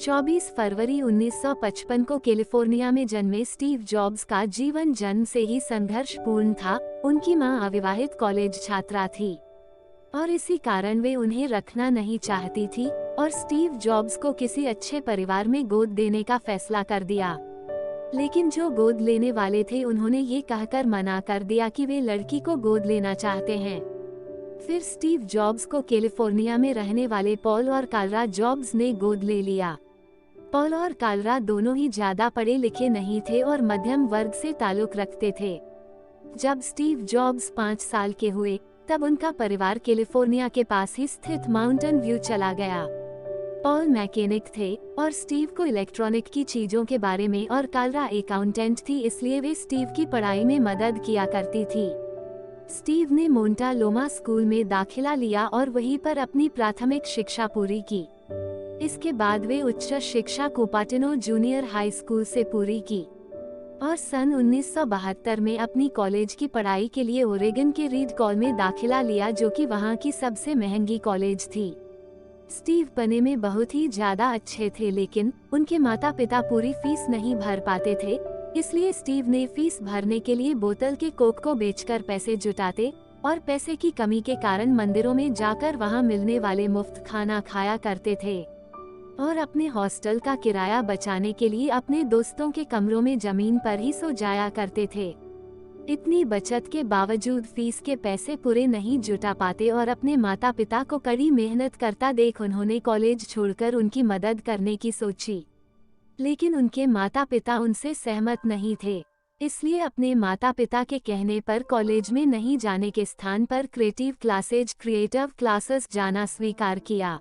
24 फरवरी 1955 को कैलिफोर्निया में जन्मे स्टीव जॉब्स का जीवन जन्म से ही संघर्षपूर्ण था। उनकी मां अविवाहित कॉलेज छात्रा थी और इसी कारण वे उन्हें रखना नहीं चाहती थी और स्टीव जॉब्स को किसी अच्छे परिवार में गोद देने का फैसला कर दिया। लेकिन जो गोद लेने वाले थे उन्होंने ये कहकर मना कर दिया कि वे लड़की को गोद लेना चाहते हैं। फिर स्टीव जॉब्स को कैलिफोर्निया में रहने वाले पॉल और कार्ला जॉब्स ने गोद ले लिया। पॉल और कार्ला दोनों ही ज्यादा पढ़े लिखे नहीं थे और मध्यम वर्ग से ताल्लुक रखते थे। जब स्टीव जॉब्स 5 साल के हुए तब उनका परिवार कैलिफोर्निया के पास ही स्थित माउंटेन व्यू चला गया। पॉल मैकेनिक थे और स्टीव को इलेक्ट्रॉनिक की चीजों के बारे में और कार्ला अकाउंटेंट थी, इसलिए वे स्टीव की पढ़ाई में मदद किया करती थी। स्टीव ने मोंटा लोमा स्कूल में दाखिला लिया और वहीं पर अपनी प्राथमिक शिक्षा पूरी की। इसके बाद वे उच्च शिक्षा कुपाटिनो जूनियर हाई स्कूल से पूरी की और सन 1972 में अपनी कॉलेज की पढ़ाई के लिए ओरेगन के रीड कॉल में दाखिला लिया, जो कि वहां की सबसे महंगी कॉलेज थी। स्टीव पढ़ने में बहुत ही ज्यादा अच्छे थे, लेकिन उनके माता पिता पूरी फीस नहीं भर पाते थे, इसलिए स्टीव ने फीस भरने के लिए बोतल के कोक को बेचकर पैसे जुटाते और पैसे की कमी के कारण मंदिरों में जाकर वहां मिलने वाले मुफ्त खाना खाया करते थे और अपने हॉस्टल का किराया बचाने के लिए अपने दोस्तों के कमरों में जमीन पर ही सो जाया करते थे। इतनी बचत के बावजूद फीस के पैसे पूरे नहीं जुटा पाते और अपने माता पिता को कड़ी मेहनत करता देख उन्होंने कॉलेज छोड़कर उनकी मदद करने की सोची। लेकिन उनके माता पिता उनसे सहमत नहीं थे, इसलिए अपने माता पिता के कहने पर कॉलेज में नहीं जाने के स्थान पर क्रिएटिव क्लासेस जाना स्वीकार किया।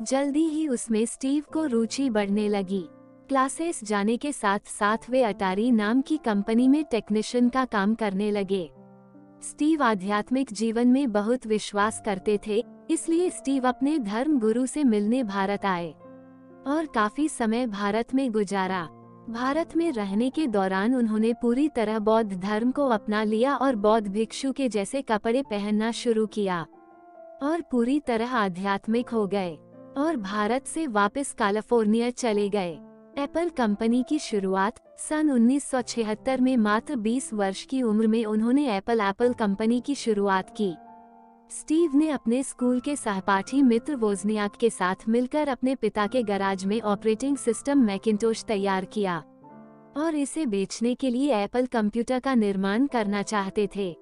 जल्दी ही उसमें स्टीव को रुचि बढ़ने लगी। क्लासेस जाने के साथ साथ वे अटारी नाम की कंपनी में टेक्नीशियन का काम करने लगे। स्टीव आध्यात्मिक जीवन में बहुत विश्वास करते थे, इसलिए स्टीव अपने धर्म गुरु से मिलने भारत आए और काफी समय भारत में गुजारा। भारत में रहने के दौरान उन्होंने पूरी तरह बौद्ध धर्म को अपना लिया और बौद्ध भिक्षु के जैसे कपड़े पहनना शुरू किया और पूरी तरह आध्यात्मिक हो गए और भारत से वापस कैलिफोर्निया चले गए। एप्पल कंपनी की शुरुआत सन 1976 में मात्र 20 वर्ष की उम्र में उन्होंने एप्पल कंपनी की शुरुआत की। स्टीव ने अपने स्कूल के सहपाठी मित्र वोज़नियाक के साथ मिलकर अपने पिता के गैराज में ऑपरेटिंग सिस्टम मैकिंटोश तैयार किया और इसे बेचने के लिए एप्पल कंप्यूटर का निर्माण करना चाहते थे।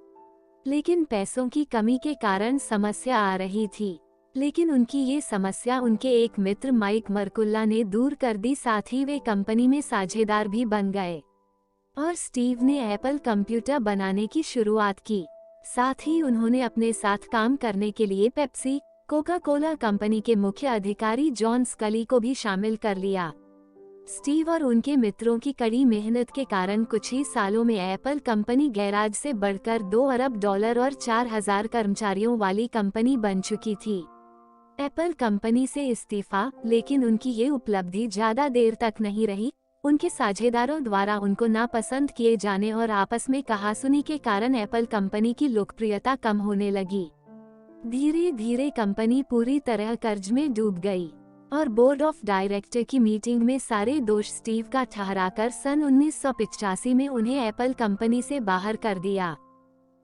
लेकिन पैसों की कमी के कारण समस्या आ रही थी, लेकिन उनकी ये समस्या उनके एक मित्र माइक मरकुल्ला ने दूर कर दी। साथ ही वे कंपनी में साझेदार भी बन गए और स्टीव ने एप्पल कंप्यूटर बनाने की शुरुआत की। साथ ही उन्होंने अपने साथ काम करने के लिए पेप्सी, कोका कोला कंपनी के मुख्य अधिकारी जॉन स्कली को भी शामिल कर लिया। स्टीव और उनके मित्रों की कड़ी मेहनत के कारण कुछ ही सालों में एप्पल कंपनी गैराज से बढ़कर $2 अरब और 4000 कर्मचारियों वाली कंपनी बन चुकी थी। एप्पल कंपनी से इस्तीफा, लेकिन उनकी ये उपलब्धि ज्यादा देर तक नहीं रही। उनके साझेदारों द्वारा उनको नापसंद किए जाने और आपस में कहासुनी के कारण एप्पल कंपनी की लोकप्रियता कम होने लगी। धीरे धीरे कंपनी पूरी तरह कर्ज में डूब गई और बोर्ड ऑफ डायरेक्टर की मीटिंग में सारे दोष स्टीव का ठहराकर सन 1985 में उन्हें एप्पल कंपनी से बाहर कर दिया।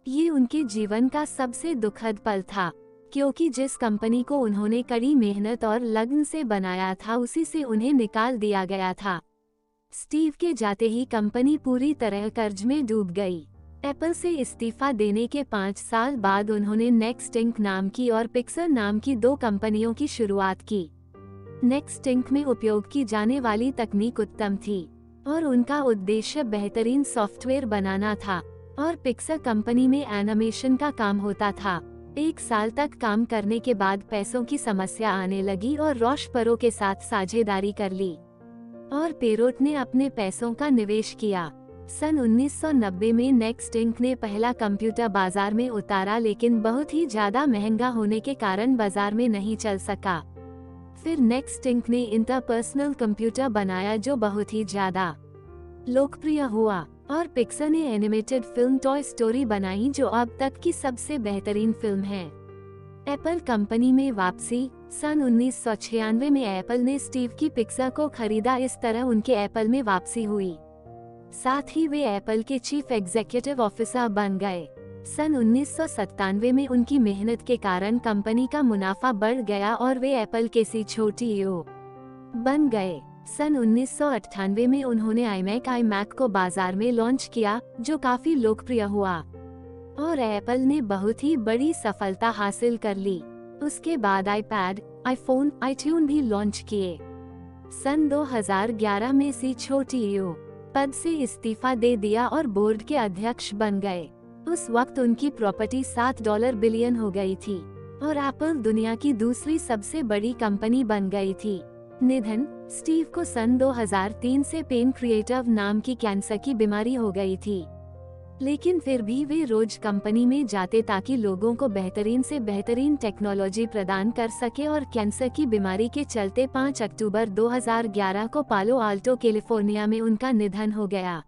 ये उनके जीवन का सबसे दुखद पल था, क्योंकि जिस कंपनी को उन्होंने कड़ी मेहनत और लगन से बनाया था उसी से उन्हें निकाल दिया गया था। स्टीव के जाते ही कंपनी पूरी तरह कर्ज में डूब गई। एप्पल से इस्तीफा देने के 5 साल बाद उन्होंने नेक्स्ट इंक नाम की और पिक्सर नाम की 2 कंपनियों की शुरुआत की। नेक्स्ट इंक में उपयोग की जाने वाली तकनीक उत्तम थी और उनका उद्देश्य बेहतरीन सॉफ्टवेयर बनाना था और पिक्सर कंपनी में एनिमेशन का काम होता था। 1 साल तक काम करने के बाद पैसों की समस्या आने लगी और रॉश परो के साथ साझेदारी कर ली और पेरोट ने अपने पैसों का निवेश किया। सन 1990 में नेक्स्ट इंक ने पहला कंप्यूटर बाजार में उतारा, लेकिन बहुत ही ज्यादा महंगा होने के कारण बाजार में नहीं चल सका। फिर नेक्स्ट इंक ने इंटरपर्सनल कंप्यूटर बनाया जो बहुत ही ज्यादा लोकप्रिय हुआ और पिक्सर ने एनिमेटेड फिल्म टॉय स्टोरी बनाई जो अब तक की सबसे बेहतरीन फिल्म है। एप्पल कंपनी में वापसी। सन 1996 में एप्पल ने स्टीव की पिक्सा को खरीदा। इस तरह उनके एप्पल में वापसी हुई। साथ ही वे एप्पल के चीफ एग्जीक्यूटिव ऑफिसर बन गए। सन 1997 में उनकी मेहनत के कारण कंपनी का मुनाफा बढ़ गया और वे एप्पल के सीईओ बन गए। सन 1998 में उन्होंने iMac को बाजार में लॉन्च किया, जो काफी लोकप्रिय हुआ और एप्पल ने बहुत ही बड़ी सफलता हासिल कर ली। उसके बाद आईपैड, आईफोन, आईट्यून भी लॉन्च किए। सन 2011 में सीईओ पद से इस्तीफा दे दिया और बोर्ड के अध्यक्ष बन गए। उस वक्त उनकी प्रॉपर्टी $7 बिलियन हो गई थी और एप्पल दुनिया की दूसरी सबसे बड़ी कंपनी बन गई थी। निधन। स्टीव को सन 2003 से पेनक्रिएटिव नाम की कैंसर की बीमारी हो गई थी, लेकिन फिर भी वे रोज कंपनी में जाते ताकि लोगों को बेहतरीन से बेहतरीन टेक्नोलॉजी प्रदान कर सके और कैंसर की बीमारी के चलते 5 अक्टूबर 2011 को पालो आल्टो कैलिफोर्निया में उनका निधन हो गया।